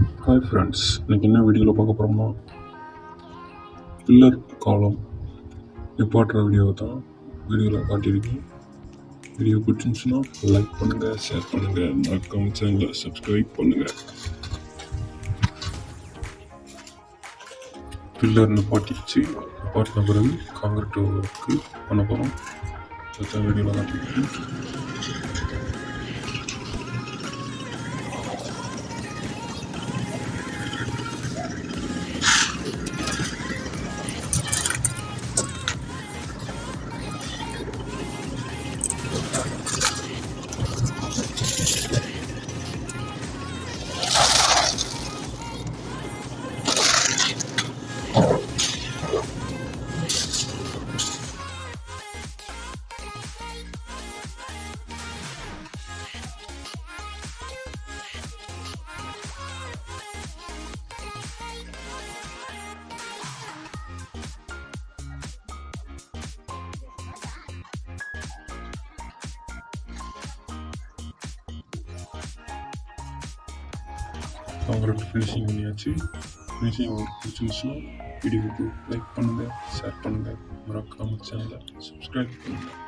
Hi friends, இன்றைக்கி என்ன வீடியோவில் பார்க்க போகிறோம்னா பில்லர் காலம் நிப்பாட்டுற வீடியோவை தான் வீடியோவில் காட்டியிருக்கேன். வீடியோ பிடிச்சிருந்துச்சுன்னா லைக் பண்ணுங்கள், ஷேர் பண்ணுங்கள், மறக்காம சேனலை சப்ஸ்கிரைப் பண்ணுங்கள். பில்லர் நிப்பாட்டிச்சு, நிப்பாட்டின பிறகு காங்கிரீட் ஒர்க்கு பண்ண போகிறோம். அதுதான் வீடியோவில் காட்டியிருக்கேன். காங்கிரீட் ஃபினிஷிங் பண்ணியாச்சு. ஃபினிஷிங் ஒர்க் பிடிச்சிருந்துச்சுன்னா வீடியோவுக்கு லைக் பண்ணுங்கள், ஷேர் பண்ணுங்கள், மறக்காம சேனலை சப்ஸ்கிரைப் பண்ணுங்கள்.